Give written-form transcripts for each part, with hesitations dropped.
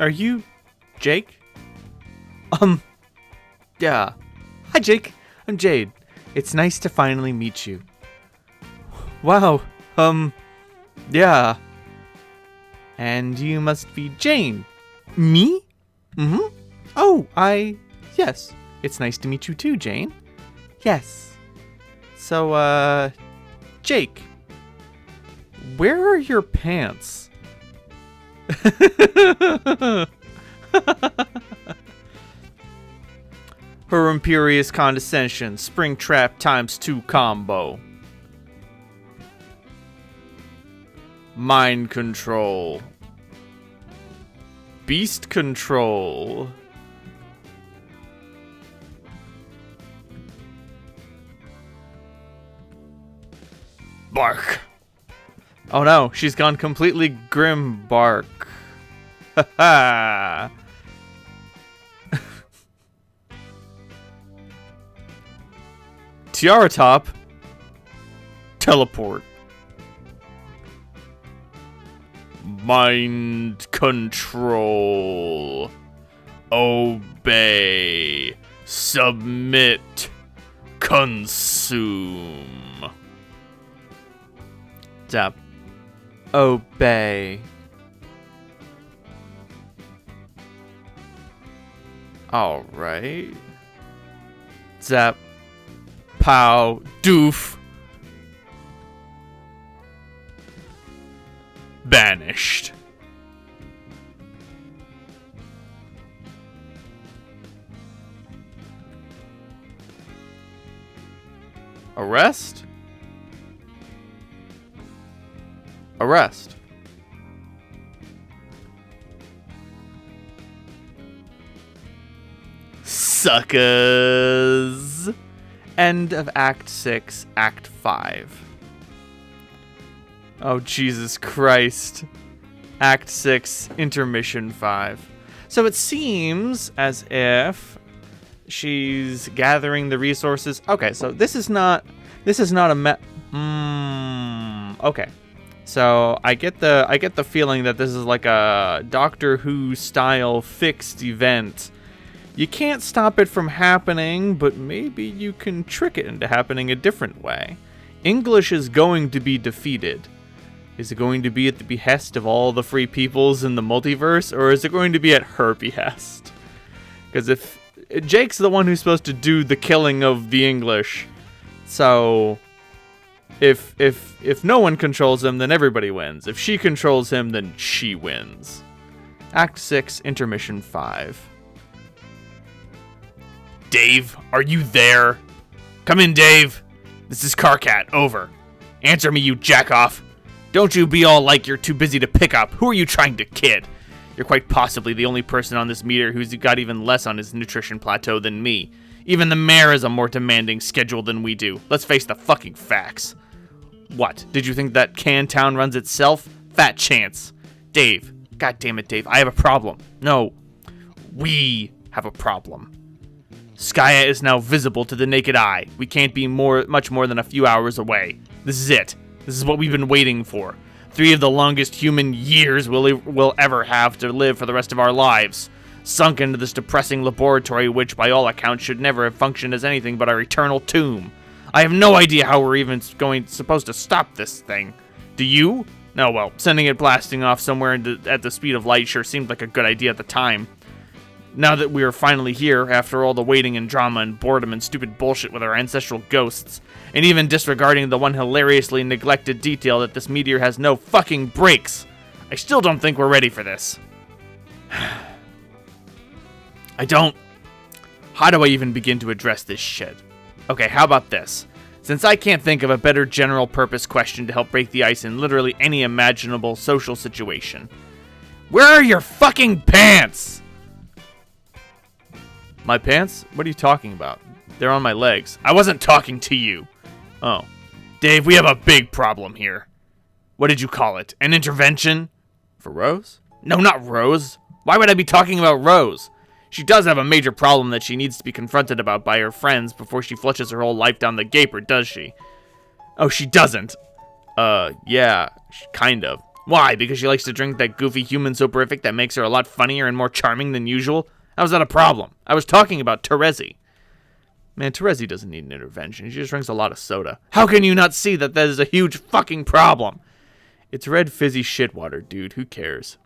Are you Jake? Yeah. Hi, Jake. I'm Jade. It's nice to finally meet you. Wow. Yeah. And you must be Jane. Me? Mm-hmm. Oh, yes. It's nice to meet you too, Jane. Yes. So, Jake. Where are your pants? Her imperious condescension, Springtrap ×2 combo. Mind control. Beast control. Bark. Oh no, she's gone completely grim bark. Ha ha. Tiara Top. Teleport. Mind control. Obey. Submit. Consume. Zap. Obey. Alright. Zap. Pow. Doof. Banished. Arrest? Arrest. Suckers. End of Act 6, Act 5. Oh, Jesus Christ. Act 6, Intermission 5. So it seems as if she's gathering the resources. Okay, so this is not a okay. So I get the feeling that this is like a Doctor Who style fixed event. You can't stop it from happening, but maybe you can trick it into happening a different way. English is going to be defeated. Is it going to be at the behest of all the free peoples in the multiverse, or is it going to be at her behest? Because if Jake's the one who's supposed to do the killing of the English, so if no one controls him, then everybody wins. If she controls him, then she wins. Act 6, Intermission 5. Dave, are you there? Come in, Dave. This is Carcat, over. Answer me, you jackoff. Don't you be all like you're too busy to pick up. Who are you trying to kid? You're quite possibly the only person on this meter who's got even less on his nutrition plateau than me. Even the mayor has a more demanding schedule than we do. Let's face the fucking facts. What, did you think that Cantown runs itself? Fat chance. Dave, god damn it, Dave, I have a problem. No, we have a problem. Skaya is now visible to the naked eye. We can't be much more than a few hours away. This is it. This is what we've been waiting for. 3 of the longest human years we'll ever have to live for the rest of our lives. Sunk into this depressing laboratory which, by all accounts, should never have functioned as anything but our eternal tomb. I have no idea how we're even supposed to stop this thing. Do you? No, well, sending it blasting off somewhere at the speed of light sure seemed like a good idea at the time. Now that we are finally here, after all the waiting and drama and boredom and stupid bullshit with our ancestral ghosts, and even disregarding the one hilariously neglected detail that this meteor has no fucking brakes, I still don't think we're ready for this. How do I even begin to address this shit? Okay, how about this? Since I can't think of a better general purpose question to help break the ice in literally any imaginable social situation. Where are your fucking pants? My pants? What are you talking about? They're on my legs. I wasn't talking to you. Oh. Dave, we have a big problem here. What did you call it? An intervention? For Rose? No, not Rose. Why would I be talking about Rose? She does have a major problem that she needs to be confronted about by her friends before she flushes her whole life down the gaper, does she? Oh, she doesn't. Yeah, kind of. Why? Because she likes to drink that goofy human soporific that makes her a lot funnier and more charming than usual? How's that a problem? I was talking about Terezi. Man, Terezi doesn't need an intervention. She just drinks a lot of soda. How can you not see that that is a huge fucking problem? It's red fizzy shitwater, dude. Who cares?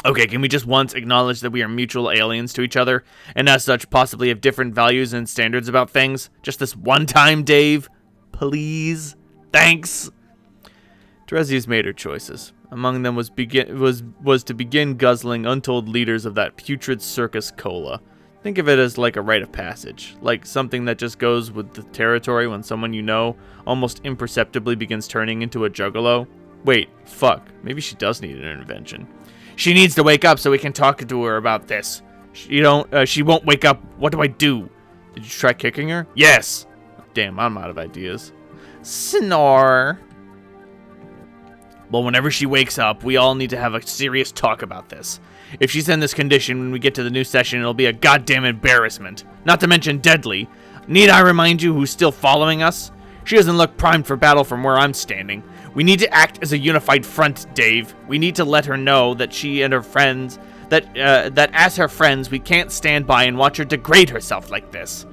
Okay, can we just once acknowledge that we are mutual aliens to each other, and as such possibly have different values and standards about things? Just this one time, Dave? Please? Thanks? Terezi has made her choices. Among them was to begin guzzling untold liters of that putrid circus cola. Think of it as like a rite of passage, like something that just goes with the territory when someone you know almost imperceptibly begins turning into a juggalo. Wait, fuck, maybe she does need an intervention. She needs to wake up so we can talk to her about this. She won't wake up. What do I do? Did you try kicking her? Yes. Damn, I'm out of ideas. Snore. Well, whenever she wakes up, we all need to have a serious talk about this. If she's in this condition when we get to the new session, it'll be a goddamn embarrassment. Not to mention deadly. Need I remind you who's still following us? She doesn't look primed for battle from where I'm standing. We need to act as a unified front, Dave. We need to let her know that she and her friends, that as her friends, we can't stand by and watch her degrade herself like this.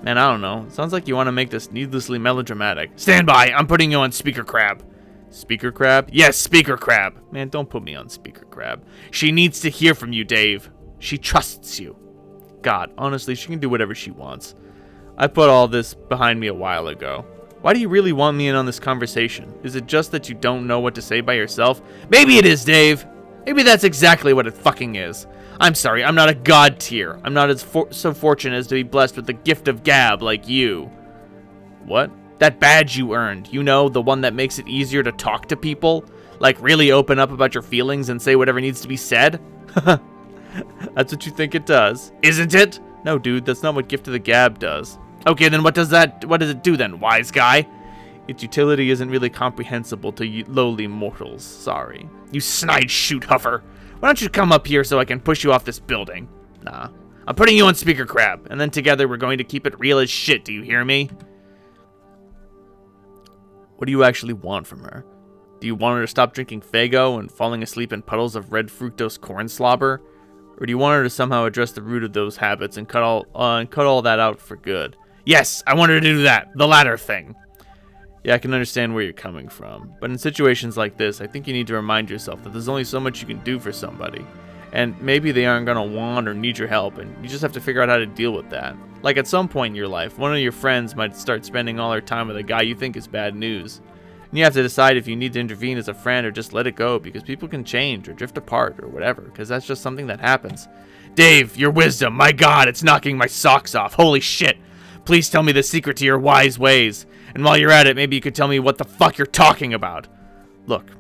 Man, I don't know. It sounds like you want to make this needlessly melodramatic. Stand by. I'm putting you on Speaker Crab. Speaker Crab? Yes, Speaker Crab. Man, don't put me on Speaker Crab. She needs to hear from you, Dave. She trusts you. God, honestly, she can do whatever she wants. I put all this behind me a while ago. Why do you really want me in on this conversation? Is it just that you don't know what to say by yourself? Maybe it is, Dave. Maybe that's exactly what it fucking is. I'm sorry, I'm not a god tier. I'm not as so fortunate as to be blessed with the gift of gab like you. What? That badge you earned, you know, the one that makes it easier to talk to people? Like really open up about your feelings and say whatever needs to be said? That's what you think it does, isn't it? No, dude, that's not what Gift of the Gab does. Okay, then what does it do then, wise guy? Its utility isn't really comprehensible to lowly mortals, sorry. You snide shoot huffer. Why don't you come up here so I can push you off this building? Nah. I'm putting you on Speaker Crab, and then together we're going to keep it real as shit, do you hear me? What do you actually want from her? Do you want her to stop drinking Faygo and falling asleep in puddles of red fructose corn slobber? Or do you want her to somehow address the root of those habits and cut all that out for good? Yes, I want her to do that. The latter thing. Yeah, I can understand where you're coming from. But in situations like this, I think you need to remind yourself that there's only so much you can do for somebody. And maybe they aren't going to want or need your help, and you just have to figure out how to deal with that. Like at some point in your life, one of your friends might start spending all their time with a guy you think is bad news. And you have to decide if you need to intervene as a friend or just let it go, because people can change or drift apart or whatever, because that's just something that happens. Dave, your wisdom, my god, it's knocking my socks off. Holy shit. Please tell me the secret to your wise ways. And while you're at it, maybe you could tell me what the fuck you're talking about. Look,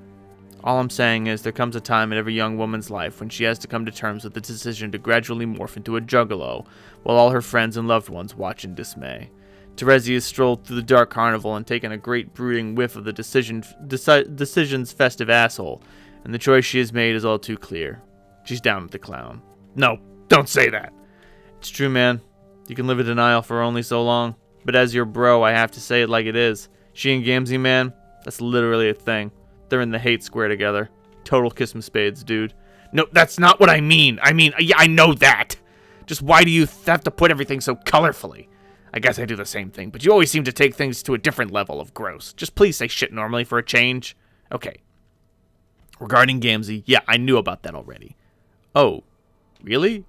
all I'm saying is there comes a time in every young woman's life when she has to come to terms with the decision to gradually morph into a juggalo, while all her friends and loved ones watch in dismay. Terezi has strolled through the dark carnival and taken a great brooding whiff of the decision's festive asshole, and the choice she has made is all too clear. She's down with the clown. No, don't say that. It's true, man. You can live in denial for only so long, but as your bro, I have to say it like it is. She and Gamzee, man, that's literally a thing. They're in the hate square together. Total kiss 'em spades, dude. No, that's not what I mean. Yeah, I know that. Just why do you have to put everything so colorfully? I guess I do the same thing, but you always seem to take things to a different level of gross. Just please say shit normally for a change. Okay. Regarding Gamzee, yeah, I knew about that already. Oh, really?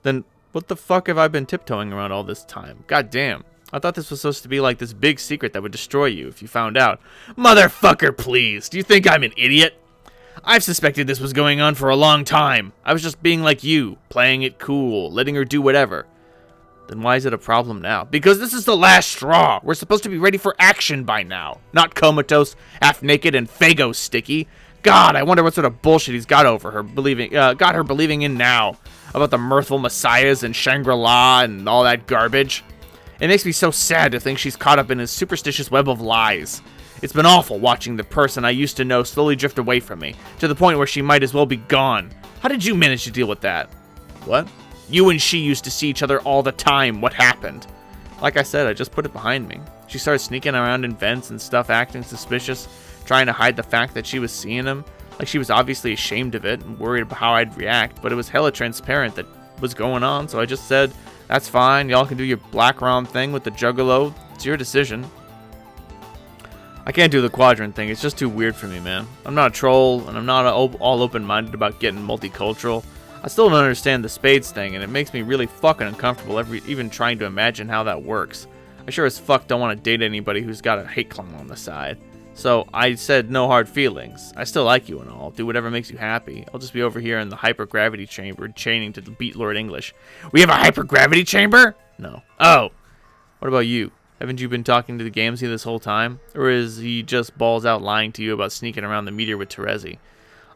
Then what the fuck have I been tiptoeing around all this time? God damn. I thought this was supposed to be like this big secret that would destroy you if you found out. Motherfucker, please. Do you think I'm an idiot? I've suspected this was going on for a long time. I was just being like you, playing it cool, letting her do whatever. Then why is it a problem now? Because this is the last straw. We're supposed to be ready for action by now. Not comatose, half naked, and Faygo sticky. God, I wonder what sort of bullshit he's got her believing in now. About the mirthful messiahs and Shangri-La and all that garbage. It makes me so sad to think she's caught up in his superstitious web of lies. It's been awful watching the person I used to know slowly drift away from me, to the point where she might as well be gone. How did you manage to deal with that? What? You and she used to see each other all the time. What happened? Like I said, I just put it behind me. She started sneaking around in vents and stuff, acting suspicious. trying to hide the fact that she was seeing him. Like, she was obviously ashamed of it and worried about how I'd react, but it was hella transparent that was going on, so I just said, that's fine, y'all can do your black rom thing with the juggalo, it's your decision. I can't do the quadrant thing, it's just too weird for me, man. I'm not a troll, and I'm not all open-minded about getting multicultural. I still don't understand the spades thing, and it makes me really fucking uncomfortable even trying to imagine how that works. I sure as fuck don't want to date anybody who's got a hate clan on the side. So I said no hard feelings. I still like you and all. Do whatever makes you happy. I'll just be over here in the hypergravity chamber chaining to beat Lord English. We have a hypergravity chamber? No. Oh. What about you? Haven't you been talking to the Gamzee this whole time? Or is he just balls out lying to you about sneaking around the meteor with Terezi?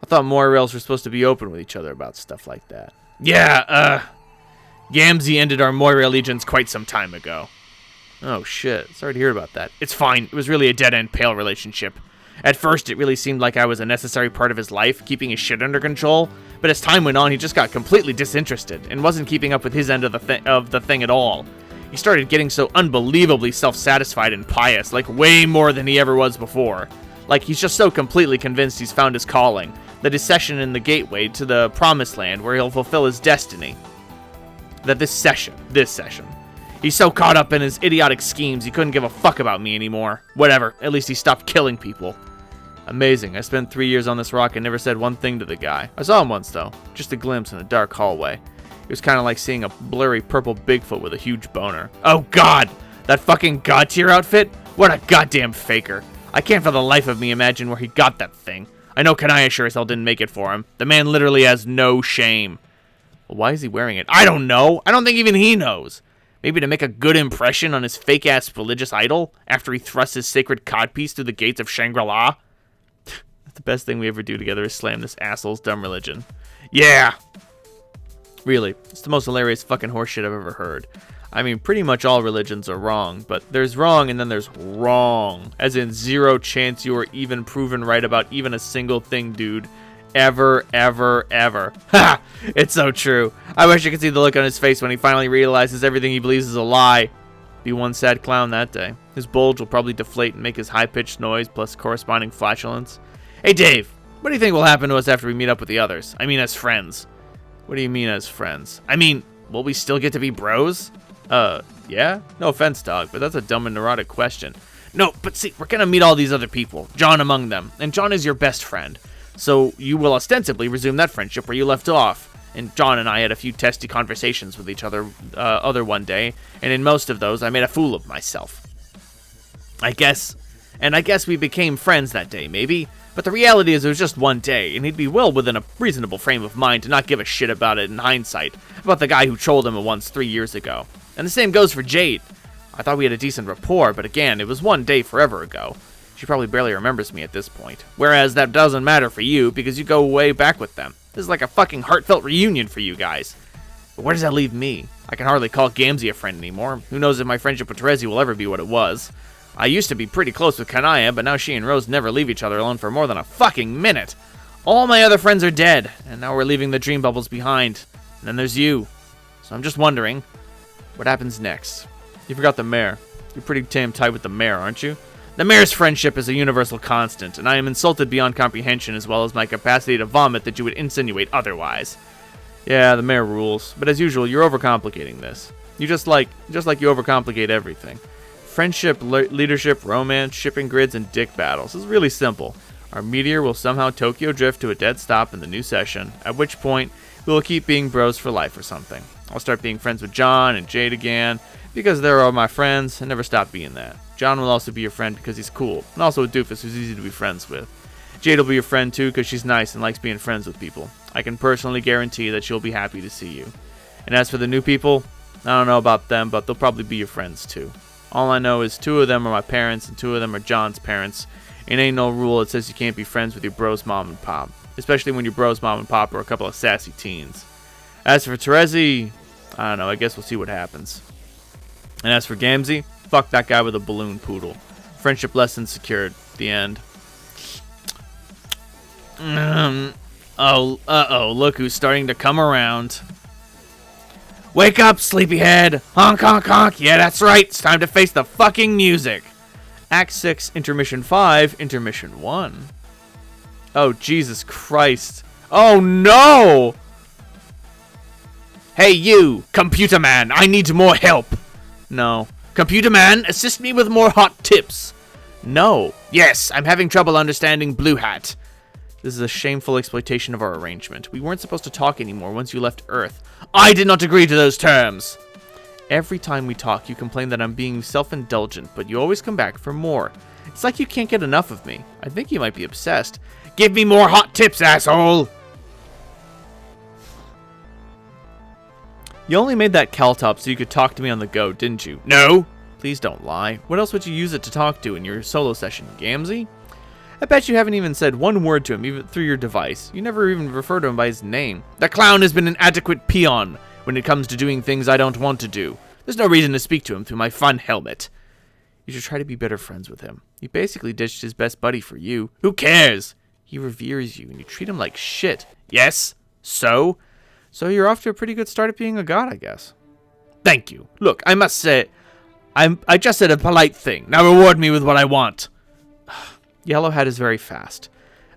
I thought Moirails were supposed to be open with each other about stuff like that. Yeah, Gamzee ended our Moira allegiance quite some time ago. Oh, shit. Sorry to hear about that. It's fine. It was really a dead-end pale relationship. At first, it really seemed like I was a necessary part of his life, keeping his shit under control. But as time went on, he just got completely disinterested and wasn't keeping up with his end of the thing at all. He started getting so unbelievably self-satisfied and pious, like way more than he ever was before. Like, he's just so completely convinced he's found his calling, that his session in the gateway to the promised land where he'll fulfill his destiny. That this session. He's so caught up in his idiotic schemes, he couldn't give a fuck about me anymore. Whatever, at least he stopped killing people. Amazing, I spent 3 years on this rock and never said one thing to the guy. I saw him once, though. Just a glimpse in a dark hallway. It was kind of like seeing a blurry purple Bigfoot with a huge boner. Oh god! That fucking god tier outfit? What a goddamn faker. I can't for the life of me imagine where he got that thing. I know Kanaya sure as hell didn't make it for him. The man literally has no shame. Well, why is he wearing it? I don't know! I don't think even he knows! Maybe to make a good impression on his fake-ass religious idol after he thrusts his sacred codpiece through the gates of Shangri-La? The best thing we ever do together is slam this asshole's dumb religion. Yeah! Really, it's the most hilarious fucking horseshit I've ever heard. I mean, pretty much all religions are wrong, but there's wrong and then there's wrong. As in, zero chance you are even proven right about even a single thing, dude. Ever, ever, ever. Ha! It's so true. I wish you could see the look on his face when he finally realizes everything he believes is a lie. Be one sad clown that day. His bulge will probably deflate and make his high-pitched noise plus corresponding flatulence. Hey, Dave, what do you think will happen to us after we meet up with the others? I mean, as friends. What do you mean as friends? I mean, will we still get to be bros? Yeah? No offense, dog, but that's a dumb and neurotic question. No, but see, we're gonna meet all these other people, John among them, and John is your best friend. So you will ostensibly resume that friendship where you left off. And John and I had a few testy conversations with each other one day, and in most of those I made a fool of myself. I guess we became friends that day, maybe. But the reality is it was just one day, and he'd be well within a reasonable frame of mind to not give a shit about it in hindsight, about the guy who trolled him once 3 years ago. And the same goes for Jade. I thought we had a decent rapport, but again, it was one day forever ago. She probably barely remembers me at this point. Whereas that doesn't matter for you, because you go way back with them. This is like a fucking heartfelt reunion for you guys. But where does that leave me? I can hardly call Gamzee a friend anymore. Who knows if my friendship with Terezi will ever be what it was. I used to be pretty close with Kanaya, but now she and Rose never leave each other alone for more than a fucking minute. All my other friends are dead, and now we're leaving the dream bubbles behind. And then there's you. So I'm just wondering, what happens next? You forgot the mayor. You're pretty damn tight with the mayor, aren't you? The mayor's friendship is a universal constant, and I am insulted beyond comprehension as well as my capacity to vomit that you would insinuate otherwise. Yeah, the mayor rules, but as usual, you're overcomplicating this. Just like you overcomplicate everything. Friendship, leadership, romance, shipping grids, and dick battles is really simple. Our meteor will somehow Tokyo drift to a dead stop in the new session, at which point we will keep being bros for life or something. I'll start being friends with John and Jade again, because they're all my friends, and never stop being that. John will also be your friend because he's cool, and also a doofus who's easy to be friends with. Jade will be your friend too because she's nice and likes being friends with people. I can personally guarantee that she'll be happy to see you. And as for the new people, I don't know about them, but they'll probably be your friends too. All I know is 2 of them are my parents and 2 of them are John's parents. And ain't no rule that says you can't be friends with your bro's mom and pop. Especially when your bro's mom and pop are a couple of sassy teens. As for Terezi, I don't know, I guess we'll see what happens. And as for Gamzee, fuck that guy with a balloon poodle. Friendship lesson secured. The end. Look who's starting to come around. Wake up, sleepyhead! Honk, honk, honk! Yeah, that's right, it's time to face the fucking music! Act 6, Intermission 5, Intermission 1. Oh, Jesus Christ. Oh, no! Hey, you, Computer Man, I need more help. No. Computer Man, assist me with more hot tips. No. Yes, I'm having trouble understanding Blue Hat. This is a shameful exploitation of our arrangement. We weren't supposed to talk anymore once you left Earth. I did not agree to those terms. Every time we talk, you complain that I'm being self-indulgent, but you always come back for more. It's like you can't get enough of me. I think you might be obsessed. Give me more hot tips, asshole! You only made that Caltop so you could talk to me on the go, didn't you? No! Please don't lie. What else would you use it to talk to in your solo session, Gamzee? I bet you haven't even said one word to him, even through your device. You never even refer to him by his name. The clown has been an adequate peon when it comes to doing things I don't want to do. There's no reason to speak to him through my fun helmet. You should try to be better friends with him. He basically ditched his best buddy for you. Who cares? He reveres you, and you treat him like shit. Yes? So? So you're off to a pretty good start at being a god, I guess. Thank you. Look, I must say, I just said a polite thing. Now reward me with what I want. Yellow Hat is very fast.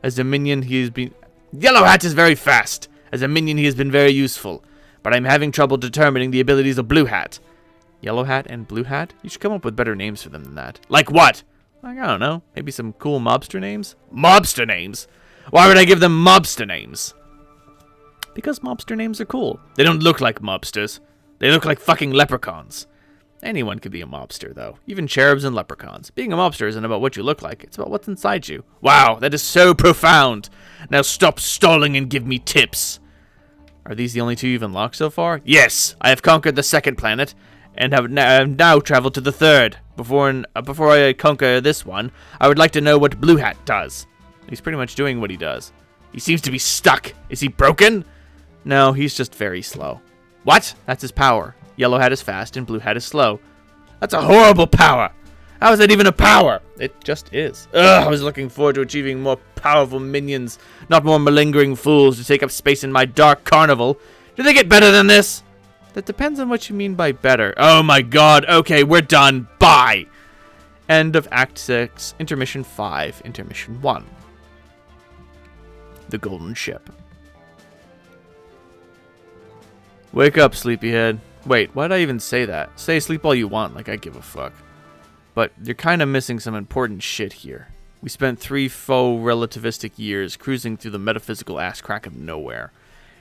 As a minion, he has been... Yellow Hat is very fast. As a minion, he has been very useful. But I'm having trouble determining the abilities of Blue Hat. Yellow Hat and Blue Hat? You should come up with better names for them than that. Like what? Like, I don't know. Maybe some cool mobster names? Mobster names? Why would I give them mobster names? Because mobster names are cool. They don't look like mobsters. They look like fucking leprechauns. Anyone could be a mobster, though. Even cherubs and leprechauns. Being a mobster isn't about what you look like. It's about what's inside you. Wow, that is so profound. Now stop stalling and give me tips. Are these the only two you've unlocked so far? Yes, I have conquered the second planet, and have now traveled to the third. Before I conquer this one, I would like to know what Blue Hat does. He's pretty much doing what he does. He seems to be stuck. Is he broken? No, he's just very slow. What? That's his power. Yellow Hat is fast and Blue Hat is slow. That's a horrible power. How is that even a power? It just is. Ugh, I was looking forward to achieving more powerful minions, not more malingering fools to take up space in my dark carnival. Do they get better than this? That depends on what you mean by better. Oh my god. Okay, we're done. Bye. End of Act 6, Intermission 5, Intermission 1. The Golden Ship. Wake up, sleepyhead. Wait, why'd I even say that? Say sleep all you want, like I give a fuck. But you're kind of missing some important shit here. We spent 3 faux relativistic years cruising through the metaphysical ass crack of nowhere.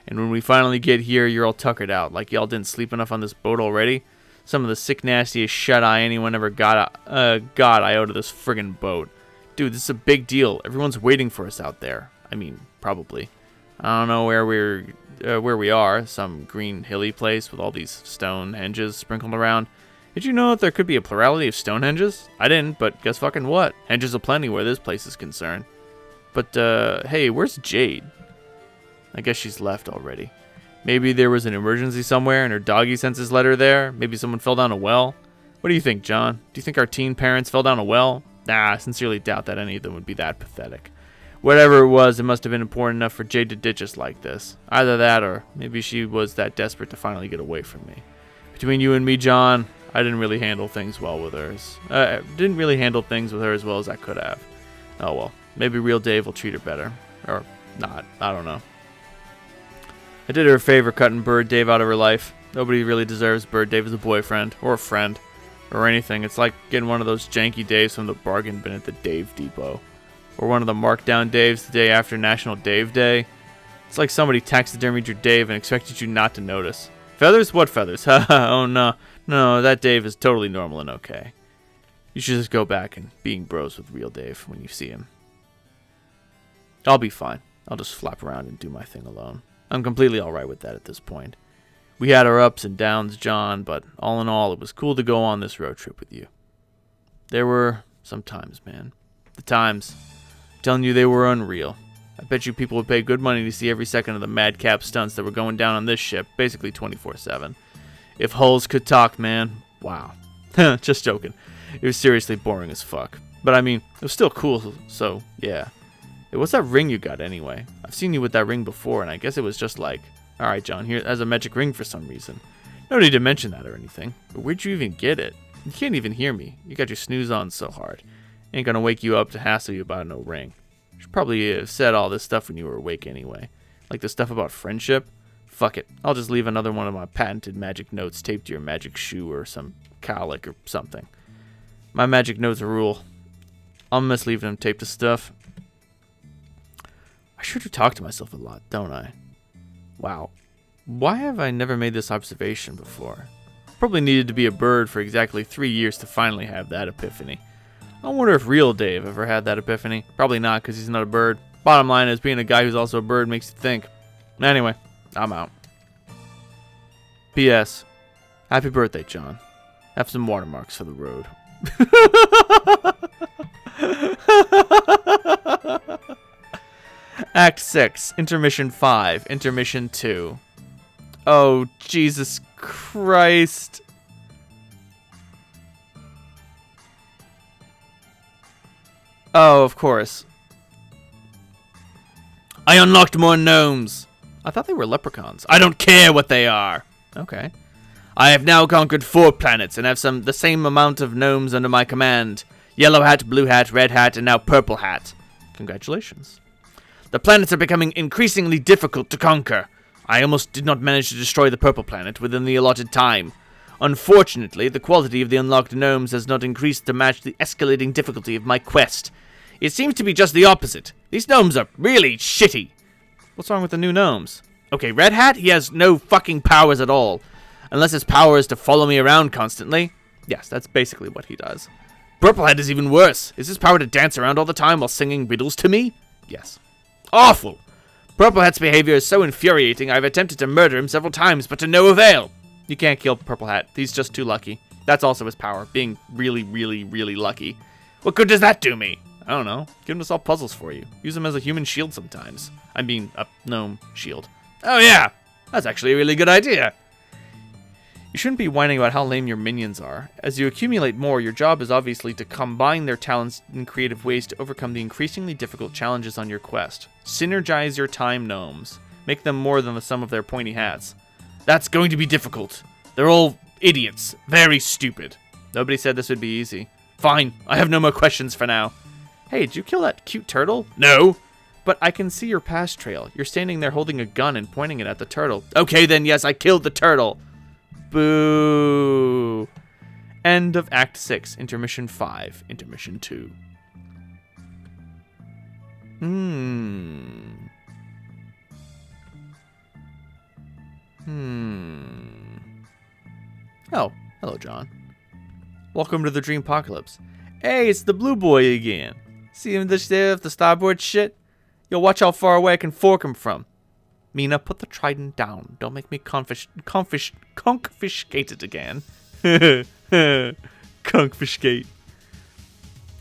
And when we finally get here, you're all tuckered out, like y'all didn't sleep enough on this boat already. Some of the sick, nastiest shut-eye anyone ever got out of this friggin' boat. Dude, this is a big deal. Everyone's waiting for us out there. I mean, probably. I don't know where we are. Some green hilly place with all these Stonehenges sprinkled around. Did you know that there could be a plurality of Stonehenges? I didn't, but guess fucking what? Henges aplenty where this place is concerned. But, hey, where's Jade? I guess she's left already. Maybe there was an emergency somewhere and her doggy senses led her there. Maybe someone fell down a well. What do you think, John? Do you think our teen parents fell down a well? Nah, I sincerely doubt that any of them would be that pathetic. Whatever it was, it must have been important enough for Jade to ditch us like this. Either that, or maybe she was that desperate to finally get away from me. Between you and me, John, I didn't really handle things well with hers. Didn't really handle things with her as well as I could have. Oh well, maybe real Dave will treat her better. Or not, I don't know. I did her a favor cutting Bird Dave out of her life. Nobody really deserves Bird Dave as a boyfriend, or a friend, or anything. It's like getting one of those janky Daves from the bargain bin at the Dave Depot. Or one of the markdown Daves the day after National Dave Day. It's like somebody taxidermied your Dave and expected you not to notice. Feathers? What feathers? Haha, oh no. No, that Dave is totally normal and okay. You should just go back and being bros with real Dave when you see him. I'll be fine. I'll just flap around and do my thing alone. I'm completely alright with that at this point. We had our ups and downs, John, but all in all, it was cool to go on this road trip with you. There were some times, man. The times. I'm telling you, they were unreal. I bet you people would pay good money to see every second of the madcap stunts that were going down on this ship, basically 24/7. If hulls could talk, man, wow. Just joking. It was seriously boring as fuck. But I mean, it was still cool, so yeah. Hey, what's that ring you got anyway? I've seen you with that ring before, and I guess it was just like, alright, John, here has a magic ring for some reason. No need to mention that or anything. But where'd you even get it? You can't even hear me. You got your snooze on so hard. Ain't gonna wake you up to hassle you about no ring. Should probably have said all this stuff when you were awake anyway. Like the stuff about friendship. Fuck it. I'll just leave another one of my patented magic notes taped to your magic shoe or some cowlick or something. My magic notes rule. I'll miss leaving them taped to stuff. I sure do talk to myself a lot, don't I? Wow. Why have I never made this observation before? Probably needed to be a bird for exactly 3 years to finally have that epiphany. I wonder if real Dave ever had that epiphany. Probably not, because he's not a bird. Bottom line is, being a guy who's also a bird makes you think. Anyway, I'm out. P.S. Happy birthday, John. Have some watermarks for the road. Act 6, Intermission 5, Intermission 2. Oh, Jesus Christ. Oh, of course. I unlocked more gnomes. I thought they were leprechauns. I don't care what they are. Okay. I have now conquered 4 planets and have the same amount of gnomes under my command. Yellow hat, blue hat, red hat, and now purple hat. Congratulations. The planets are becoming increasingly difficult to conquer. I almost did not manage to destroy the purple planet within the allotted time. Unfortunately, the quality of the unlocked gnomes has not increased to match the escalating difficulty of my quest. It seems to be just the opposite. These gnomes are really shitty. What's wrong with the new gnomes? Okay, Red Hat, he has no fucking powers at all. Unless his power is to follow me around constantly. Yes, that's basically what he does. Purple Hat is even worse. Is his power to dance around all the time while singing riddles to me? Yes. Awful! Purple Hat's behavior is so infuriating, I've attempted to murder him several times, but to no avail. You can't kill Purple Hat. He's just too lucky. That's also his power, being really, really, really lucky. What good does that do me? I don't know. Give him to solve puzzles for you. Use him as a human shield sometimes. I mean, a gnome shield. Oh yeah! That's actually a really good idea. You shouldn't be whining about how lame your minions are. As you accumulate more, your job is obviously to combine their talents in creative ways to overcome the increasingly difficult challenges on your quest. Synergize your time gnomes. Make them more than the sum of their pointy hats. That's going to be difficult. They're all idiots. Very stupid. Nobody said this would be easy. Fine. I have no more questions for now. Hey, did you kill that cute turtle? No. But I can see your past trail. You're standing there holding a gun and pointing it at the turtle. Okay then, yes, I killed the turtle. Boo. End of Act 6, Intermission 5, Intermission 2. Oh, hello, John. Welcome to the Dreampocalypse. Hey, it's the blue boy again. See him there with the starboard shit? Yo, watch how far away I can fork him from. Mina, put the trident down. Don't make me confiscate it again. Confiscate.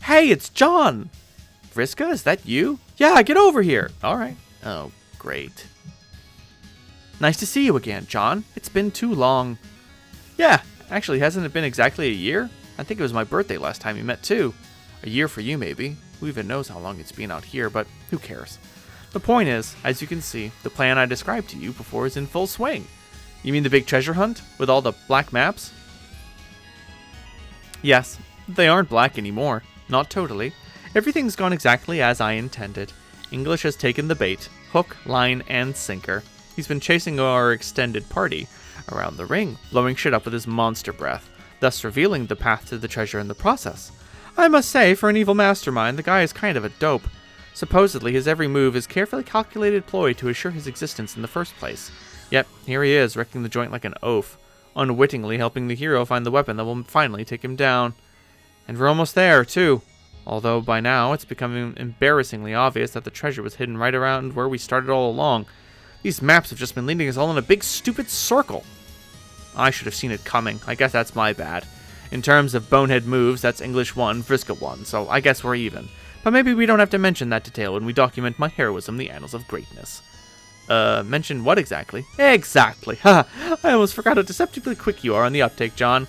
Hey, it's John. Vriska, is that you? Yeah, get over here. All right. Oh, great. Nice to see you again, John. It's been too long. Yeah, actually, hasn't it been exactly a year? I think it was my birthday last time we met, too. A year for you, maybe. Who even knows how long it's been out here, but who cares? The point is, as you can see, the plan I described to you before is in full swing. You mean the big treasure hunt? With all the black maps? Yes, they aren't black anymore. Not totally. Everything's gone exactly as I intended. English has taken the bait. Hook, line, and sinker. He's been chasing our extended party around the ring, blowing shit up with his monster breath, thus revealing the path to the treasure in the process. I must say, for an evil mastermind, the guy is kind of a dope. Supposedly, his every move is carefully calculated ploy to assure his existence in the first place. Yet, here he is, wrecking the joint like an oaf, unwittingly helping the hero find the weapon that will finally take him down. And we're almost there, too. Although, by now, it's becoming embarrassingly obvious that the treasure was hidden right around where we started all along. These maps have just been leading us all in a big, stupid circle. I should have seen it coming. I guess that's my bad. In terms of bonehead moves, that's English 1, Vriska 1, so I guess we're even. But maybe we don't have to mention that detail when we document my heroism, the annals of greatness. Mention what exactly? Exactly! Ha! I almost forgot how deceptively quick you are on the uptake, John.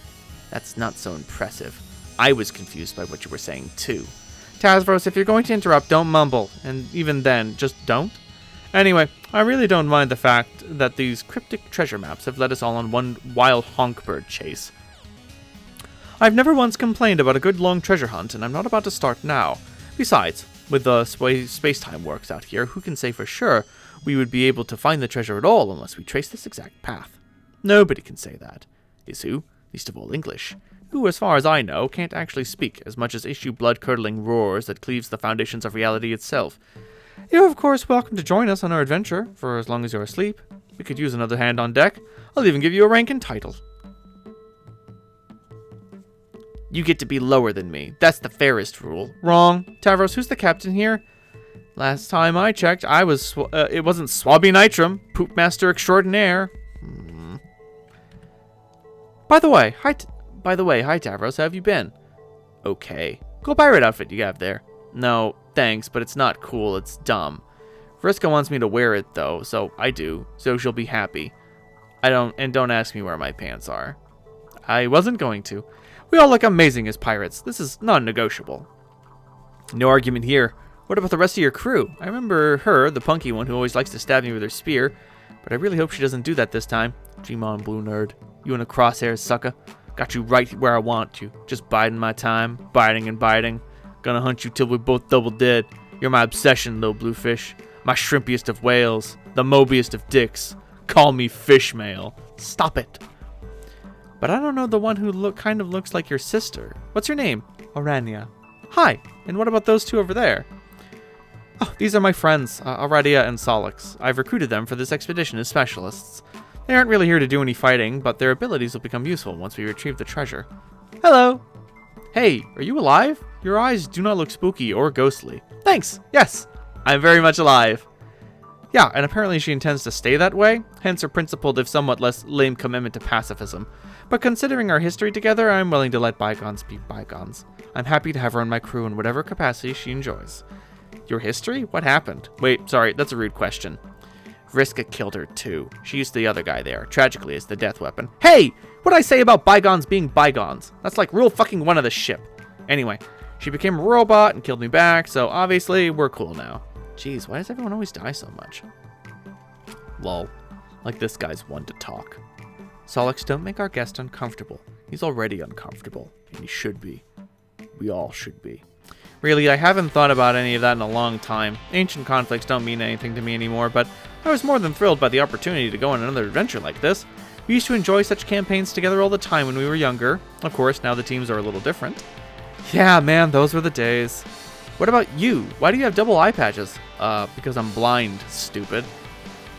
That's not so impressive. I was confused by what you were saying, too. Tazros, if you're going to interrupt, don't mumble. And even then, just don't. Anyway, I really don't mind the fact that these cryptic treasure maps have led us all on one wild honk bird chase. I've never once complained about a good long treasure hunt, and I'm not about to start now. Besides, with the space-time works out here, who can say for sure we would be able to find the treasure at all unless we trace this exact path? Nobody can say that. Is who? Least of all English. Who, as far as I know, can't actually speak, as much as issue blood-curdling roars that cleaves the foundations of reality itself. You're, of course, welcome to join us on our adventure, for as long as you're asleep. We could use another hand on deck. I'll even give you a rank and title. You get to be lower than me. That's the fairest rule. Wrong. Tavros, who's the captain here? Last time I checked, I was, it wasn't Swabby Nitrum, Poop Master Extraordinaire. By the way, hi Tavros, how have you been? Okay. Cool pirate outfit you have there. No, thanks, but it's not cool, it's dumb. Vriska wants me to wear it though, so I do, so she'll be happy. Don't ask me where my pants are. I wasn't going to. We all look amazing as pirates. This is non-negotiable. No argument here. What about the rest of your crew? I remember her, the punky one who always likes to stab me with her spear, but I really hope she doesn't do that this time. Dream on, blue nerd. You in a crosshairs, sucker. Got you right where I want you. Just biding my time, biting and biting. Gonna hunt you till we're both double dead. You're my obsession, little bluefish. My shrimpiest of whales. The Mobiest of dicks. Call me Fishmail. Stop it. But I don't know the one who kind of looks like your sister. What's your name? Orania. Hi, and what about those two over there? Oh, these are my friends, Aradia and Solix. I've recruited them for this expedition as specialists. They aren't really here to do any fighting, but their abilities will become useful once we retrieve the treasure. Hello! Hey, are you alive? Your eyes do not look spooky or ghostly. Thanks, yes, I'm very much alive. Yeah, and apparently she intends to stay that way, hence her principled if somewhat less lame commitment to pacifism. But considering our history together, I'm willing to let bygones be bygones. I'm happy to have her on my crew in whatever capacity she enjoys. Your history? What happened? Wait, sorry, that's a rude question. Vriska killed her too. She used the other guy there, tragically as the death weapon. Hey! What'd I say about bygones being bygones? That's like rule fucking one of the ship. Anyway, she became a robot and killed me back, so obviously we're cool now. Jeez, why does everyone always die so much? Lol. Like this guy's one to talk. Solix, don't make our guest uncomfortable. He's already uncomfortable, and he should be. We all should be. Really, I haven't thought about any of that in a long time. Ancient conflicts don't mean anything to me anymore, but I was more than thrilled by the opportunity to go on another adventure like this. We used to enjoy such campaigns together all the time when we were younger. Of course, now the teams are a little different. Yeah, man, those were the days. What about you? Why do you have double eye patches? Because I'm blind, stupid.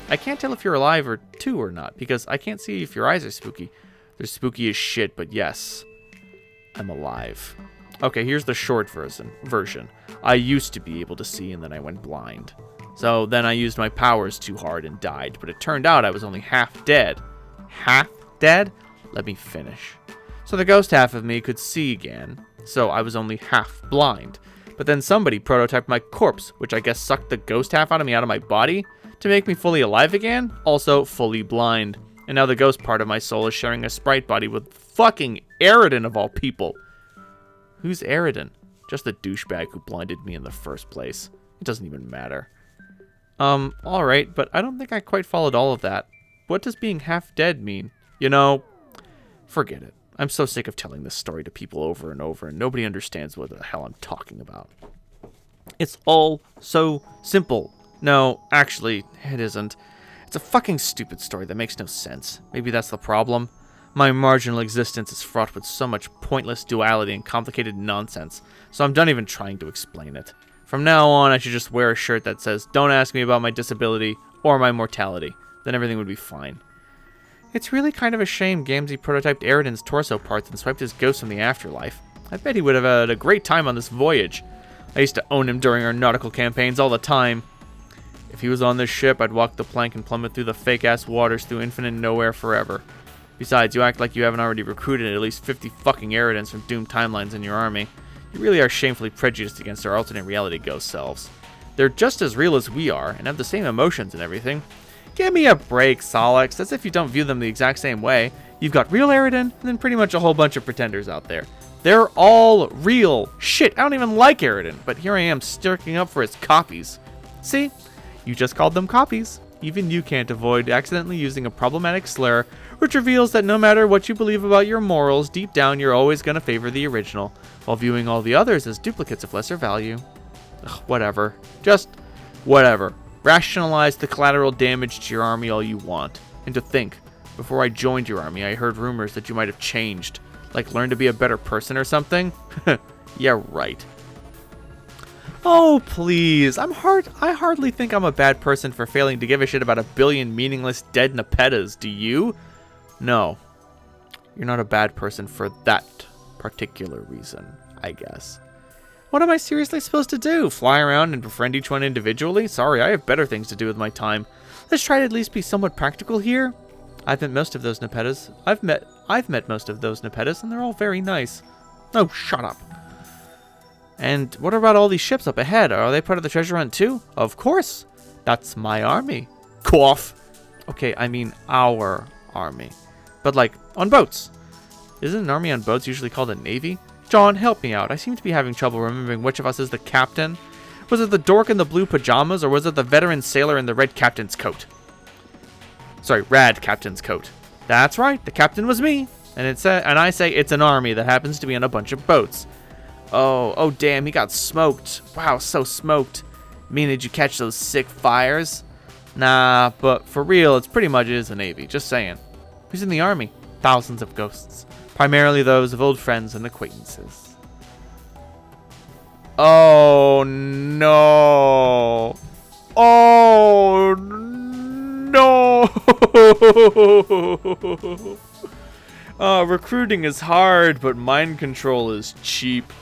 I can't tell if you're alive or two or not, because I can't see if your eyes are spooky. They're spooky as shit, but yes, I'm alive. Okay, here's the short version. I used to be able to see, and then I went blind. So then I used my powers too hard and died, but it turned out I was only half dead. Half dead? Let me finish. So the ghost half of me could see again, so I was only half blind. But then somebody prototyped my corpse, which I guess sucked the ghost half out of me out of my body to make me fully alive again, also fully blind. And now the ghost part of my soul is sharing a sprite body with fucking Eridan of all people. Who's Eridan? Just the douchebag who blinded me in the first place. It doesn't even matter. Alright, but I don't think I quite followed all of that. What does being half dead mean? You know, forget it. I'm so sick of telling this story to people over and over, and nobody understands what the hell I'm talking about. It's all so simple. No, actually, it isn't. It's a fucking stupid story that makes no sense. Maybe that's the problem. My marginal existence is fraught with so much pointless duality and complicated nonsense, so I'm done even trying to explain it. From now on, I should just wear a shirt that says, "Don't ask me about my disability or my mortality." Then everything would be fine. It's really kind of a shame Gamzee prototyped Eridan's torso parts and swiped his ghost from the afterlife. I bet he would have had a great time on this voyage. I used to own him during our nautical campaigns all the time. If he was on this ship, I'd walk the plank and plummet through the fake-ass waters through infinite nowhere forever. Besides, you act like you haven't already recruited at least 50 fucking Eridans from doomed timelines in your army. You really are shamefully prejudiced against our alternate reality ghost selves. They're just as real as we are, and have the same emotions and everything. Give me a break, Solix. As if you don't view them the exact same way. You've got real Eridan, and then pretty much a whole bunch of pretenders out there. They're all real. Shit, I don't even like Eridan, but here I am stirking up for his copies. See? You just called them copies. Even you can't avoid accidentally using a problematic slur, which reveals that no matter what you believe about your morals, deep down you're always going to favor the original, while viewing all the others as duplicates of lesser value. Ugh, whatever. Just whatever. Rationalize the collateral damage to your army all you want. And to think, before I joined your army, I heard rumors that you might have changed. Like learn to be a better person or something? Yeah, right. Oh, please. I hardly think I'm a bad person for failing to give a shit about a billion meaningless dead Nepetas, do you? No. You're not a bad person for that particular reason, I guess. What am I seriously supposed to do? Fly around and befriend each one individually? Sorry, I have better things to do with my time. Let's try to at least be somewhat practical here. I've met most of those Nepetas. I've met most of those Nepetas, and they're all very nice. Oh, shut up. And what about all these ships up ahead? Are they part of the treasure hunt too? Of course. That's my army. Cough. Okay, I mean our army. But like, on boats. Isn't an army on boats usually called a navy? John, help me out. I seem to be having trouble remembering which of us is the captain. Was it the dork in the blue pajamas, or was it the veteran sailor in the red captain's coat? Sorry, rad captain's coat. That's right, the captain was me. And I say it's an army that happens to be on a bunch of boats. Oh damn, he got smoked. Wow, so smoked. Mean, did you catch those sick fires? Nah, but for real, it's pretty much is a navy, just saying. Who's in the army? Thousands of ghosts. Primarily those of old friends and acquaintances. Oh no. Oh no. Recruiting is hard, but mind control is cheap.